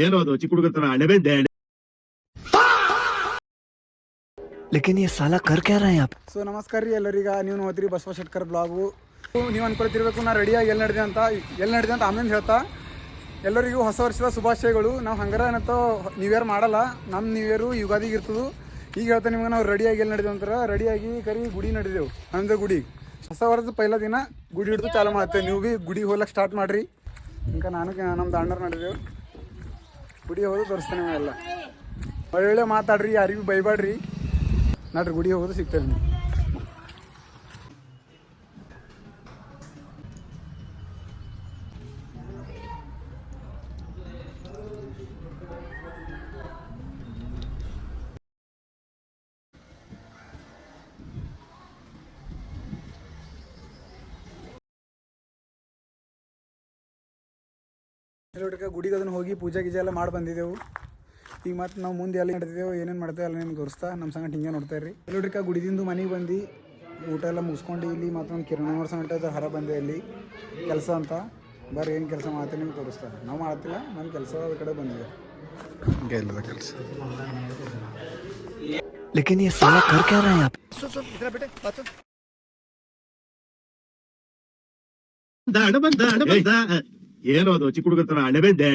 ಏನೋ ಅದು ಚಿಕ್ಕ ಹುಡುಗರ ಅಣಬೆಂದೆ. लेकिन ये साला कर क्या रहा है यहाँ पे? ಸೊ ನಮಸ್ಕಾರ ರೀ ಎಲ್ಲರಿಗ. ನೀವು ನೋಡ್ತೀರಿ ಬಸವ ಶೆಟ್ಕರ್ ಬ್ಲಾಗು. ನೀವು ಅನ್ಕೊಳ್ತಿರ್ಬೇಕು ನಾ ರೆಡಿಯಾಗಿ ಎಲ್ಲಿ ನಡೆದೆ ಅಂತ ಆಮೇಲೆ ಹೇಳ್ತಾ. ಎಲ್ಲರಿಗೂ ಹೊಸ ವರ್ಷದ ಶುಭಾಶಯಗಳು. ನಾವು ಹಂಗಾರ ಏನತ್ತೋ ನ್ಯೂ ಇಯರ್ ಮಾಡಲ್ಲ, ನಮ್ಮ ನ್ಯೂ ಇಯರು ಯುಗಾದಿಗೆ ಇರ್ತದೆ. ಈಗ ಹೇಳ್ತಾ ನಿಮ್ಗೆ ನಾವು ರೆಡಿಯಾಗಿ ಎಲ್ಲಿ ನಡೆದೇವು ಅಂತಾರೆ, ರೆಡಿಯಾಗಿ ಕರಿ ಗುಡಿ ನಡೆದೆವು. ಅಂದ್ರೆ ಗುಡಿ ಹೊಸ ವರ್ಷದ ಪೈಲ ದಿನ ಗುಡಿ ಹಿಡಿದು ಚಾಲು ಮಾಡ್ತೇವೆ. ನೀವು ಭೀ ಗುಡಿಗೆ ಹೋಗ್ಲಕ್ಕೆ ಸ್ಟಾರ್ಟ್ ಮಾಡಿರಿ. ఇంకా ನಾನು ನಮ್ಮ ದಾಂಡರ್ ನಡೆದೆವು. ಗುಡಿಗೆ ಹೋಗೋದು ತೋರಿಸ್ತೇನೆ ನಿಮಗೆಲ್ಲ. ಒಳ್ಳೆ ಮಾತಾಡ್ರಿ, ಯಾರಿಗೂ ಬೈಬೇಡ್ರಿ. ನಾಡ್ರಿ ಗುಡಿಗೆ ಹೋಗೋದು ಸಿಗ್ತೇವೆ ನೀವು. ಗುಡಿಗೆ ಅದನ್ನು ಹೋಗಿ ಪೂಜೆ ಗೀಜೆ ಎಲ್ಲ ಮಾಡಿ ಬಂದಿದ್ದೆವು. ಈಗ ಮತ್ತು ನಾವು ಮುಂದೆ ಎಲ್ಲ ನಡೆದಿದ್ದೆವು, ಏನೇನು ಮಾಡ್ತೇವೆ ಎಲ್ಲ ನಿಮ್ಗೆ ತೋರಿಸ್ತಾ. ನಮ್ಮ ಸಂಗಟ ಹಿಂಗೆ ನೋಡ್ತಾ ಇರ್ರಿ. ಎಲ್ಲೋಡ್ರಿಕ ಗುಡಿದಿಂದ ಮನೆಗೆ ಬಂದು ಊಟ ಎಲ್ಲ ಮುಗಿಸ್ಕೊಂಡು ಇಲ್ಲಿ ಮತ್ತೊಂದು ಕಿರಣವ್ರ ಸಂಗಟ ಹೊರ ಬಂದೆ. ಇಲ್ಲಿ ಕೆಲಸ ಅಂತ ಬರ್ರಿ, ಏನು ಕೆಲಸ ಮಾಡ್ತೇವೆ ನಿಮ್ಗೆ ತೋರಿಸ್ತಾರೆ. ನಾವು ಮಾಡ್ತಿಲ್ಲ, ನಮ್ಮ ಕೆಲಸ ಕಡೆ ಬಂದಿದೆ. ಹಿಂಗೆ ಇಲ್ಲದ ಕೆಲಸ. लेकिन ये साला कर क्या रहा है यहाँ पे? ಏನೋ ಅದು ಚಿಕ್ಕ ಹುಡುಗರ ಅಣಬೆಂದೆ.